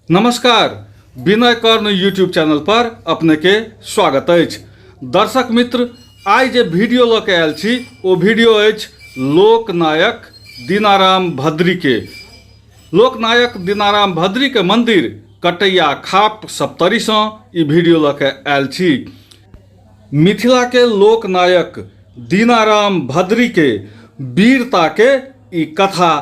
नमस्कार, विनय कर्ण YouTube channel पर अपने के स्वागत अछि। दर्शक मित्र, आई जे वीडियो लके आयल छी ओ वीडियो अछि लोकनायक दीनाराम भद्री के। लोकनायक दीनाराम भद्री के मंदिर कटैया खाप सप्तरी से ई वीडियो लके आयल छी। मिथिला के लोकनायक दीनाराम भद्री के वीरता के ई कथा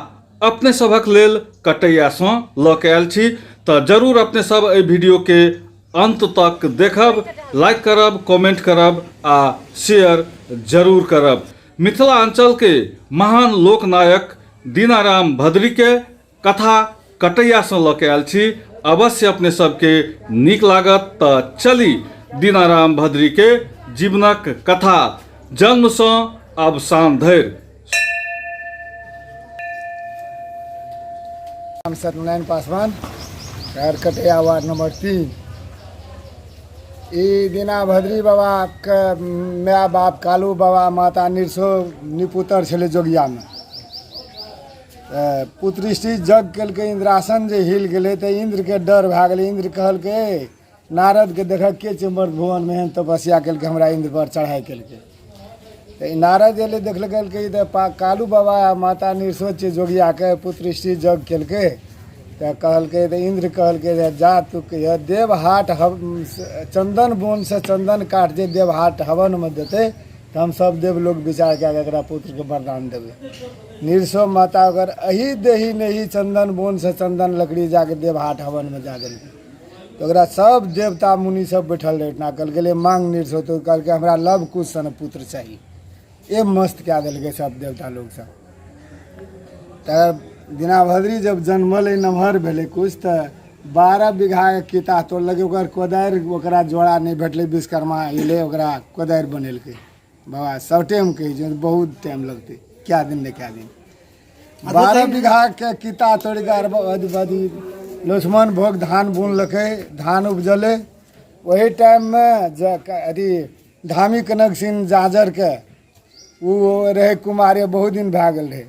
अपने सबक लेल कटैया से लके आयल छी। तो जरूर अपने सब ए वीडियो के अंत तक देखब, लाइक करब, कमेंट करब आ शेयर जरूर करब। मिथिलांचल के महान लोकनायक दीनाराम भद्री के कथा कटैया से लके आयल छी। अवश्य अपने सबके नीक लागत। तो चली दीनाराम भद्री के जीवनक कथा जन्म से अवसान धरि। सत्यनारायण पासवान, घर कटैया वार्ड नंबर 3। ई दीना भद्री बाबा के माय बाप कालू बाबा माता निरसो निपुतर छले जोगिया में। पुत्रिष्टि जग केलकै, इंद्रासन जे हिल गेलै तो इंद्र के डर भए गेलै। इंद्र कहलकै नारद के देख के चमर भुवन में एहन तपस्या केलकै, हमरा इंद्र पर चढ़ाई केलकै। तो नारद एले देखलकै तो कालू बाबा माता निरसो जोगिया के पुत्रिष्टि जग केलकै। तो कहलकै, तो इंद्र कहलकै जा तू देव हाट चंदन बोन से चंदन काट जे देव हाट हवन में देते तो हम सब देव लोग विचार कए के पुत्र के वरदान देवे। निरसो माता अगर अही देही नहीं चंदन बोन से चंदन लकड़ी जाके देव हाट हवन में जा देलकै। तो ओकरा सब देवता मुनि सब बैठल रहे। ना कहलकै मांग निरसो, तो कहलकै हमरा लव कुश सन पुत्र चाहिए। ये मस्त कए देलकै सब देवता लोग सब। तब दीना भद्री जब जन्मल नमहर भेलै कुछ तो 12 बीघा के किता तोड़लकै। ओकर कोदारि ओकरा जोड़ा नहीं भेटलै। विश्वकर्मा अयलै ओकरा कोदारि बनेलकै। बाबा सब टाइम कही जो बहुत टाइम लगतै, क्या दिन ने क्या दिन। 12 बीघा के किता तोड़ के लक्ष्मण भोग धान बुनलकै, धान उपजलै। वही टाइम में अथी धामी कनक सिंह जाजर के वो रहे कुमारे, बहुत दिन भए गेल रहे।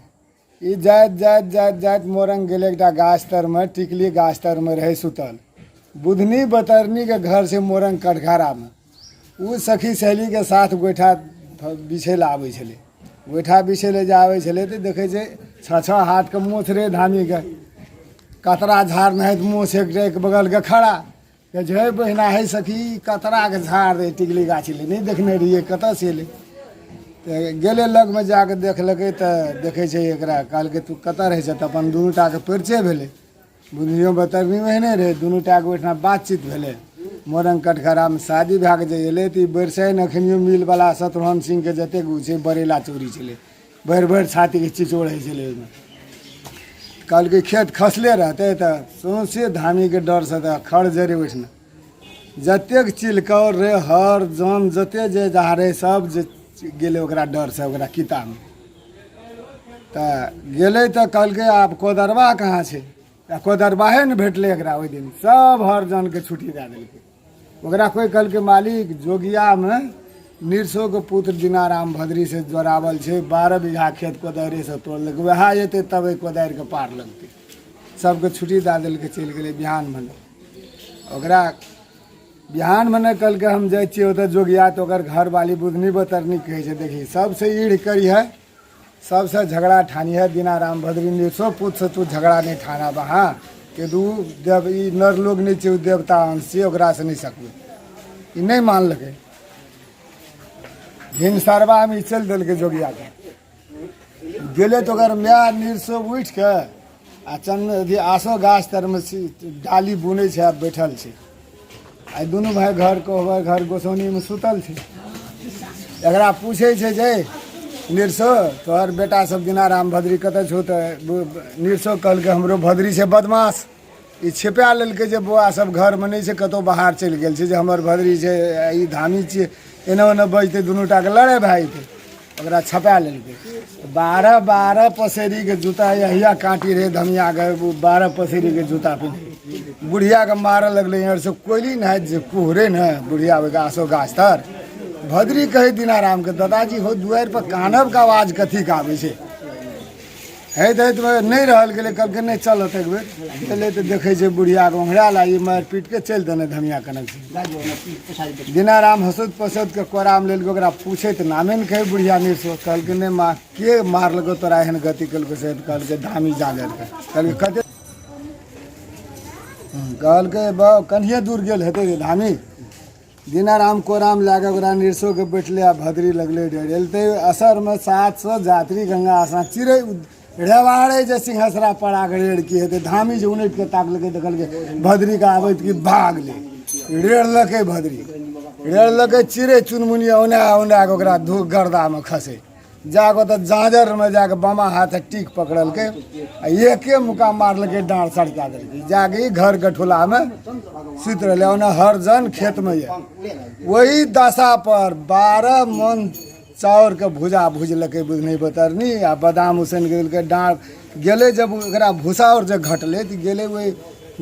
ई जाइत जाइत जाइत जाइत मोरंग गेलै एकटा गाछ तर में, टिकली गाछ तर में रहे सुतल। बुधनी बतरनी के घर से मोरंग कटघरा में वो सखी सहेली के साथ गोइठा बिछै ला आबै छलै। गोइठा बिछै ले जे आबै छलै तो देखै छै 6 हाथ के मोछ रहे धामी के। कतरा झाड़ नहैत मोछ एक बगल के खड़ा के जे बहिना है सखी कतरा के झाड़ रहे टिकली गाछी ले, नहीं देखने रहिए कतऽ से एलै। तो गेले लग में जाके देखलकै तो देखे छै एकरा। कहलकै तू कतऽ रहै छै? तो अपन दुनू टा के परिचय भेलै। बुधनियो बतरनी ओहने रहे, दुनू टा के ओहिठाम बातचीत भेलै। मोरंग कटघरा में शादी भए के जे एलै तो बरसैन अखनियो मिल वाला शत्रुघ्न सिंह के जतेक छै बरेला चोरी छलै, भरि भरि छाती के चिचोड़ होइ छलै ओहिमे। कहलकै खेत खसले रहतै तो सौंसे धामी के डर से तो खड़ जरे ओहिठाम जतेक चिलकौर रे हर जन जते जे जहाँ रहे सब जे गेले ओकरा डर से ओकरा किता में। तो गेले तो कहलकै आब कोदरबा कहाँ छै? कोदरबाहे ने भेटलै एकरा ओहि दिन। सब हर जन के छुट्टी दे देलकै ओकरा। कोई कहलकै मालिक जोगिया में निरसो के पुत्र दीनाराम भद्री से जोड़ावल छै, 12 बीघा खेत कोदारि से तोड़लकै, वएह अयतै तब कोदारि के पार लगतै। सबके छुट्टी दे देलकै, चलि गेलै बिहान भने। ओकरा बिहान भने कहलकै हम जाइ छियै ओतऽ जोगिया। तो ओकर घर वाली बुधनी बतरनी कहै छै देखी सबसे ईढ़ करी है, सबसे झगड़ा ठानी है। दीनाराम भद्री निरसो पुत्र से तू झगड़ा नहीं ठाना बा। हाँ कि तू देव ई नर लोग नहीं छै, देवता अंश छै, ओकरा से नहीं सकबै। ई नहीं मानलकै। हिंसरवा में चल दिलकै जोगिया के। गेले तो ओकर माय निरसो उठ के आ चंद आसो गाछ तर में डाली बुनै छै, बैठल छै। आ दुनू भाई घर को घर गोसौनी में सुतल छै। एकरा पूछे छै जे निरसो तोहर बेटा सब दीनाराम भद्री कतऽ छौ? तो निरसो कहलकै हमरो भद्री छै बदमाश, ई छिपा लेलकै जे बौआ सब घर में नहीं छै, कतौ बाहर चलि गेल छै, जे हमर भद्री छै ई धामी छियै। एना ओना बजतै दुनू टा के लड़ाइ भए जेतै, ओकरा छपा लेलकै। 12 पसेरी के जूता यहिया काटी रहे धमिया के, 12 पसेरी के जूता पिन्हे। बुढ़िया के मारऽ लगलै। यहाँ से कोयली न जे कुहरे न बुढ़िया आसो गाछ तर। भद्री कहे दीनाराम के दादाजी हो दुआर पर कानब के आवाज कथी के आबै छै? में नहीं रहल गेलै, कहलकै नहीं चलत एक बेर गेलै तऽ देखै छै बुढ़िया के ओंघरा लागी मारि पीट के चलि देने धमिया कनक से। दीनाराम हंसत पसत के कोराम लेल ओकरा पूछे तऽ नामे ने कहे बुढ़िया निर्सो, कहलकै नहीं माँ के मारलको तोरा एहन गति केलको से, कहलकै धामी जागर के, कहलकै कते कहलकै बा कन्हिए दूर गेल हेतै रे धामी। दीनाराम कोराम लागे ओकरा निर्सो के बैठले आ भदरी लगले डरते असर में 700 यात्री गंगा आसा चिड़ै रेवाड़े जे सिंहसरा पड़ा के रेड़ की हेतै। धामी जे उनटि के ताकलकै देखलकै भदरी के आबैत की भागले, रेड़लकै भदरी, रेड़लकै चिड़ै चुनमुनिया ओना ओना के ओकरा धू गर्दा में खसे जाके तो जाजर में जाके बामा हाथ टीक पकड़लकै आ एके मुका मारलकै डाँड़ सड़का देलकै जाके घर गठुला में सुति रहलै। ओने हर जन खेत में ये वही दशा पर 12 मन चाउर के भुजा भुजलकै बुझनी बतरनी आ बादाम उसैन के डाँड़ गेलै। जब ओकरा भूसा और जे घटलै तऽ गेलै वही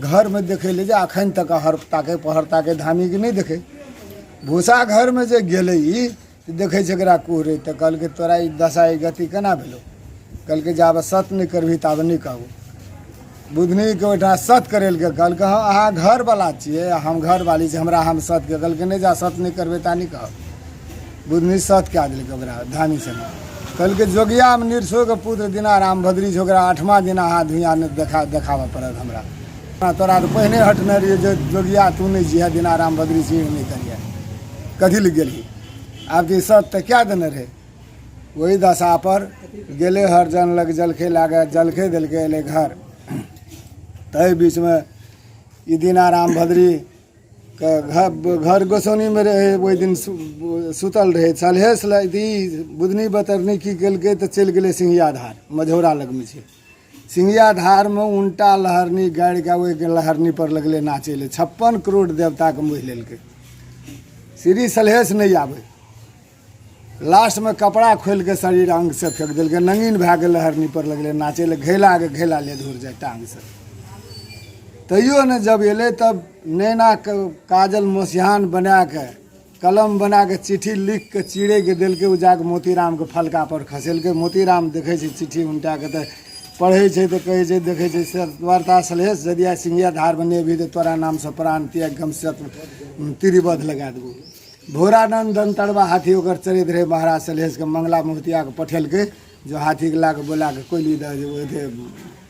घर में देखै ले जे अखन तक हरताके पहरताके धामी के नहीं देखे। भूसा घर में जे गेलै ई देखै छै एकरा कुहरै तऽ कहलकै तोरा ई दशा ई गति केना भेलौ, कहलकै जाब सत नहीं करबही ताब नहीं कहू। बुधनी के ओहिठाम सत करेलकै, कहलकै हाँ अहाँ घरवला छियै हम घरवाली छी हमरा हम सत के, कहलकै नहीं जा सत नहीं करबै ता नहीं कहब। बुधनी सत कए देलकै ओकरा धामी से। कहलकै जोगिया में निर्सो के पुत्र दीनाराम भद्री छै ओकरा 8वां दिन हाथ धुइया ने देखाबऽ पड़त हमरा। तोरा तो पहिने हटने रहिए जो जोगिया तू नहीं जिया दीनाराम भद्री से नहीं करिए, कथी लग गेली आब तो सत तो क्या देने रहे। वही दशा पर गेले हर जन लग जलखे लागे जलखे दिलके अले घर। तय बीच में ई दीनाराम भद्री के घर गोसौनी में रहे वही दिन सुतल रहे। सलहेस बुधनी बतरनी की केलकै तो चल गए सिंहिया धार मझौरा लग में छे। सिंहिया धार में उल्टा लहरनी गाड़ के वही लहरनी पर लगले नाचे ले 56 करोड़ देवता के मुँह लेलकै। श्री सलहेस नहीं आवे, लास्ट में कपड़ा खोल के शरीर अंग से फेंक दिलकै, नंगीन भए गेल लहरनी पर लगले नाचे ले, घेला के घेला ले धुर जाए टांग से। तैयो ने जब एले तब नैना के काजल मोसिहान बना के कलम बना के चिट्ठी लिख के चिड़े के दिलकै, उ जाके मोतीराम के फलका पर खसेलकै। मोतीराम देखे छै चिट्ठी उनटा के तो पढ़े छै तो कहे छै देखे छै वार्ता सलहेस यदि सिंहिया धार बने भी तो तोरा नाम से प्राण त्याग गम से तिरिबध लगा देबो। भोरानंदन तड़वा हाथी ओकर चरित रहे महाराज सलहेस के मंगला मुहतिया के पठेलकै जो हाथी के ला के बोला के कोयली दे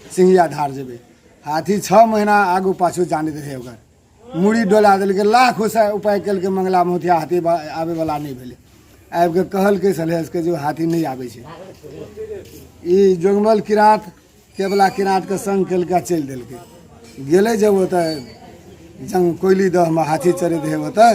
सिंहिया धार जेबे। हाथी 6 महीना आगू पाछू जानैत रहे ओकर मुड़ी डोला देलकै, लाख उपाय केलकै मंगला मुहतिया हाथी आबे वाला नहीं भेलै। आबि के कहलकै सलहेस के जो हाथी नहीं आबै छै। ई जोगमल किराँत केवला किराँत के संग केलकै चलि देलकै। गेलै जब ओतऽ जंग कोयली दह में हाथी चरैत रहे ओतऽ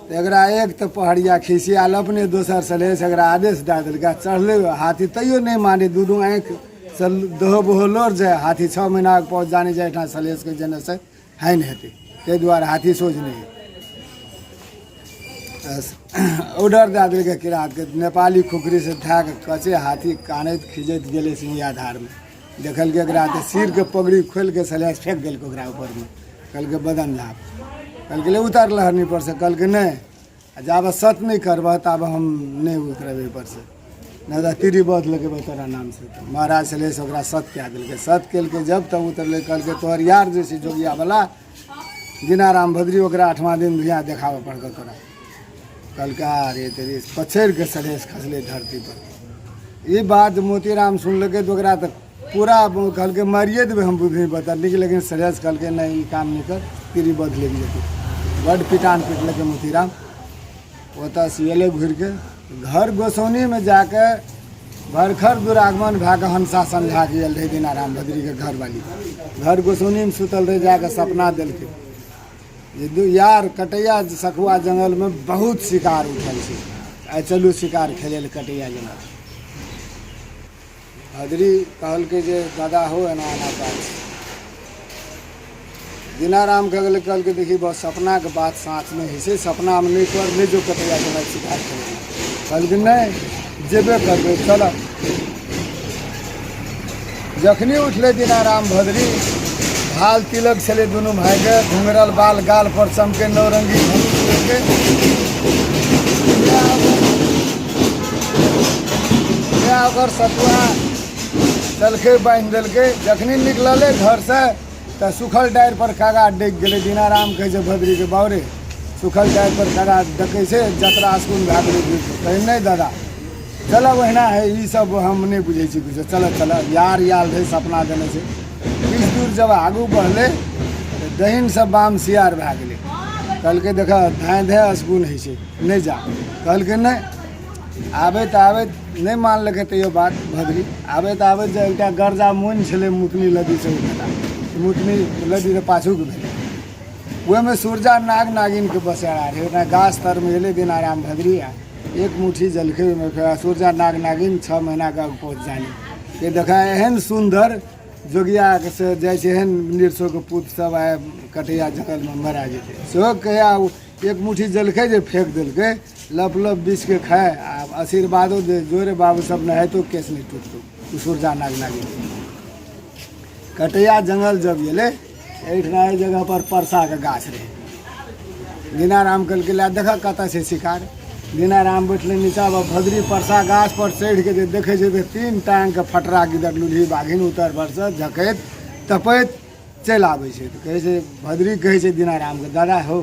तो एकरा एक तो पहड़िया खिसियाल अपने दोसर सलहेस एकरा आदेश दे दिलकै चढ़ले हाथी तैयो नहीं माने दू आँख से दहो बहो लोर जाए। हाथी 6 महीना के पहुँच जाने जाए ठाम सलहेस के जने से हानि हेतै ताहि दुआरे हाथी सोच नहीं ऑर्डर दे दिलकै किराँत के। नेपाली खुखरी से धए के कचे हाथी कानैत खिजैत गेलै सिंहिया धार में देखलकै एकरा तो सिर के पगड़ी खोल के सलहेस फेंक देलकै ओकरा ऊपर में, कहलकै बदन झाप, कहलकै ले उतार लहरनी पर से, कहलकै नहीं जब सत नहीं करबह तब हम नहीं उतरबे पर से नहीं तो तिरी बध लगेबे तोरा नाम से। तो महाराज सलहेस ओकरा सत कए देलकै। सत केलकै जब तब उतरलै, कहलकै तोहर यार जे छै जोगिया वाला दीनाराम भद्री ओकरा 8वां दिन भुइयाँ देखाबऽ पड़तौ तोरा। कहलकै अरे तेरी पछैड़ के सलहेस खसलै धरती पर। ये बात मोतीराम सुनलकै तो ओकरा तो पूरा कहलकै मारिए देबै हम बुद्धि बतरनी, लेकिन सलहेस कहलकै नहीं ई काम नहीं कर तिरी बध लग जेतै। बड़ पिटान पिटलकै मोतीराम। ओतऽ से अयलै घुरि के घर गोसौनी में जाके भरखर दुरागमन भए के हंसा समझा के आयल रहे दीनाराम भद्री के घर वाली। घर गोसौनी में सुतल रहे जाके सपना दिलकै जे यार कटैया सखुआ जंगल में बहुत शिकार उठल छै, आइ चलू शिकार खेलै लए कटैया जंगल। भद्री कहलकै जे दादा हो एना एना बात। दीनाराम कहलकै देखी बस सपना के बात साँच में होइ छै, सपना में नहीं कर नहीं जो कटैया जंगल शिकार खेलै। कहलकै नहीं जेबे करबै चल। जखनी उठले दीनाराम भद्री हाल तिलक छलै दुनू भाई के, घुंघरल बाल गाल पर चमके नौरंगी ओकर सतुआ चलके बांध देलकै। जखनी निकलले घर से तो सुखल डारि पर कागा डेग गेलै। दीनाराम कहै छै भद्री के बाउरे सुखल डारि पर कागा डकै छै जतरा स्कूल भए गेलै। कहै नहीं दादा चल ओहिना है ई सब हम नहीं बुझे छी कुछ। चल चल यार याल रहे सपना देने छै। किछु दूर जब आगू बढ़ले दहिन से बाम सियार भए गेलै। कहलकै देखा धाँय धाँय स्कूल होइ छै नहीं जा। कहलकै नहीं आबैत आबैत नहीं मानलकै तैयो बात भद्री। आबैत आबैत जे एकटा गर्जा मोन छलै मुतनी लदी से उठेला। मुतनी लदी के पाछूके भेलै। ओहिमे सूरजा नाग नागिनके बसेरा रहै। ओना गाछ तरमे एलै दीनाराम भद्री आ एक मुट्ठी जलखै ओहिमे सूरजा नाग नागिन 6 महीना का पहुँच जानी। ये देखा एहन सुंदर जोगिया से जाइ छै एहन निरसोके पुत सब आए कटैया जंगलमे मरा जेतै। सेहो कहिया एक मुट्ठी जलखै जे फेंक देलकै लप लप बिछ के खाए आ आशीर्वादो दे जोरे बाबू सब नहाइतो केस नहीं टूटतो। सूरजा नाग नागिन कटैया जंगल जब गेलै एहिठिना एहि जगह पर परसा के गाछ रहे। दीनाराम कहलकै ला देखा कतऽ छै शिकार। दीनाराम बैठले नीचा भद्री परसा गाछ पर चढ़ के जे देखे छै तो 3 टांग के फटरा गिदर लुल्ही बाघिन उतर से झकैत तपैत चलि आबै छै। तऽ कहै छै भद्री कहै छै दीनाराम के दादा हो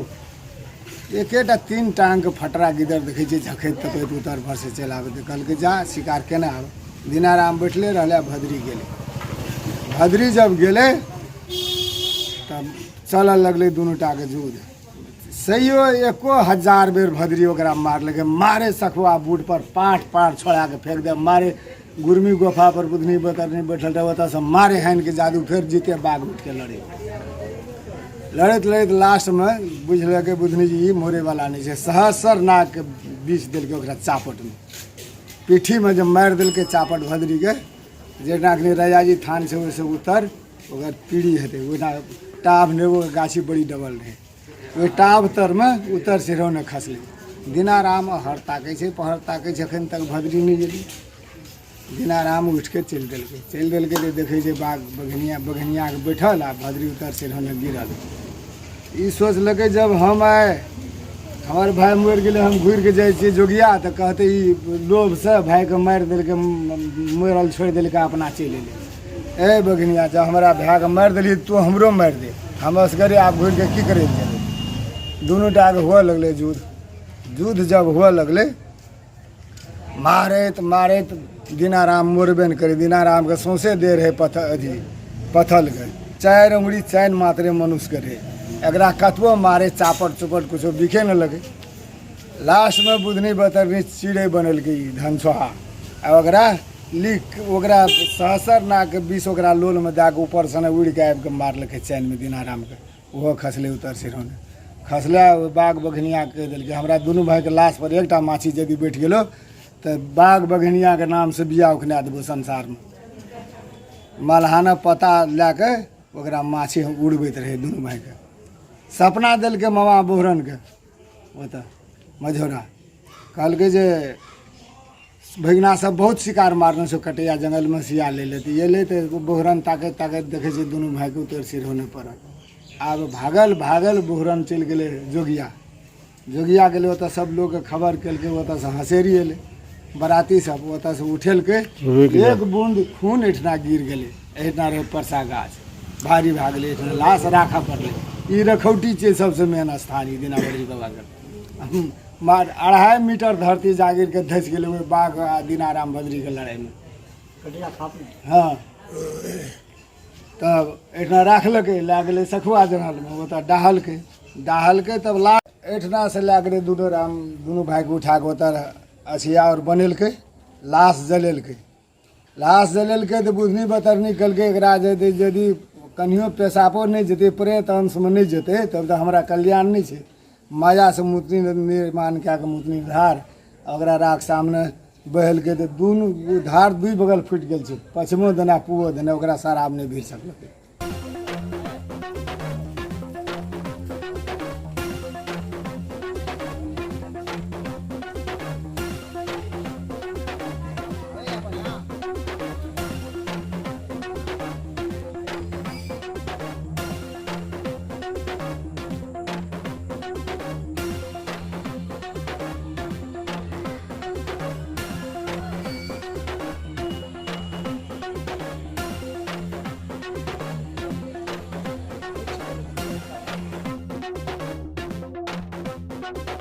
एकेटा 3 टांग के फटरा गिदर देखे छै झकैत तपैत उतर भर से चलि आबै। तऽ कहलकै जा शिकार केना आब। दीनाराम बैठले रहले भद्री गेलै। भद्री जब गेलै तब चलऽ लगलै दुनू टा के जुध। सहियो 1000 बेर भद्री ओकरा मारलकै। मारे सखुआ बूढ़ पर पाट पाट छोड़ा के फेंक दे। मारे गुरमी गोफा पर बुधनी बतरनी बैठल रहे ओतऽ से मारे हानि के जादू फेर जीते बाघ उठ के लड़े। लड़ैत लड़ैत लास्ट में बुझलकै बुधनी जी ई मोरे वाला नहीं छै। सहस्र नाग के बीछ देलकै ओकरा चापट में। पीठी में जब मारि देलकै चापट भद्री के जेना अखनी राजाजी थान छै ओहिसे उतर ओकर पीढ़ी हेतै। ओहिना टाभ नेबो के गाछी बड़ी डबल रहे। ओहि टाभ तर में उतर सिरौने खसलै। दीनाराम हर ताकै छै पहर ताकै छै एखन तक भद्री नहीं गेलै। दीनाराम उठ के चलि देलकै। चलि देलकै तऽ देखै छै बाघ बघनिया के बैठल आ भद्री उतर सिरौने गिरल। ई सोचलकै जब हम आए हमर भाय मरि गेलै हम घुरि के जाइ छियै जोगिया तऽ कहतै ई लोभ से भाय के मारि देलकै मरल छोड़ि देलकै अपना चलि एलै। ए बघनिया जब हमरा भाय के मारि देलियै तू हमरो मारि दे हम असगरे आब घुरि के की करे जेबै। दुनू टा के हुअ लगलै युद्ध। युद्ध जब हुअ लगलै मारैत मारैत दीनाराम मोरबे न करे। दीनाराम के सौंसे दे रहे पथल के 4 उंगली 4 मात्रे मनुष्य के रहे। एकरा कतबो मारे चापट चुपट कुछो बिखे न लगे। लास्ट में बुधनी बतरनी चिड़ै बनेलकै ई धनसोहा आ ओकरा लिख ओकरा सहस्र नाग के 20 ओकरा लोल में दए के ऊपर सने उड़ि के आबि के मारलकै चैन में दीनाराम के। ओहो खसलै उतर सिरौने खसलै। बाघ बघनिया कहि देलकै हमरा दुनू भाई के लाश पर एकटा माछी यदि बैठ गेलो तो बाघ बघनिया के नाम से बिया उखना देबो संसार में। मलहाना पता लए के ओकरा माछी उड़बैत रहे दुनू भाई के। सपना देलकै मामा बोहरन के ओतऽ मझौरा। कहलकै जे भगिना सब बहुत शिकार मारने से कटैया जंगल में सिया ले लेते ये ले तो बोहरन ताकत ताकत देखे छै दुनू भाई के उतर सिर होने पड़ल। आब भागल भागल बोहरन चलि गेलै जोगिया। जोगिया गेलै ओतऽ सब लोग के खबर केलकै ओतऽ से हँसेरी एलै बराती सब ओतऽ से उठेलकै। एक बूंद खून एहिठिना गिर गेलै। एहिठिना रहे परसा गाछ भारी भए गेलै। एहिठिना लाश राखऽ पड़लै। ई रखौटी छै सबसे मेन स्थान ई दीनावली बाबा के। 2.5 मीटर धरती जागिर के धस गेलै ओहि बाघ आ दीनाराम भद्री के लड़ाई में। हाँ तब एहिठिना राखलकै लए गेलै सखुआ जंगल में ओतऽ डाहलकै तब लाश एहिठिना से लए गेलै दुनू भाई के उठा के ओतऽ अछिया और बनेलकै। लाश जलेलकै तऽ बुधनी बतरनी कहलकै एकरा यदि कनियो पेशाबो नहीं जेतै प्रेत अंश में नहीं जेतै तब तऽ हमरा कल्याण नहीं छै। माया से मूर्ति निर्माण कए के मूर्ति धार ओकरा राख सामने बहेलकै तऽ दुनू धार 2 बगल फुटि गेल छै। पश्चिमो देने पूबो देने ओकरा शराब नहीं भीड़ सकलकै। है।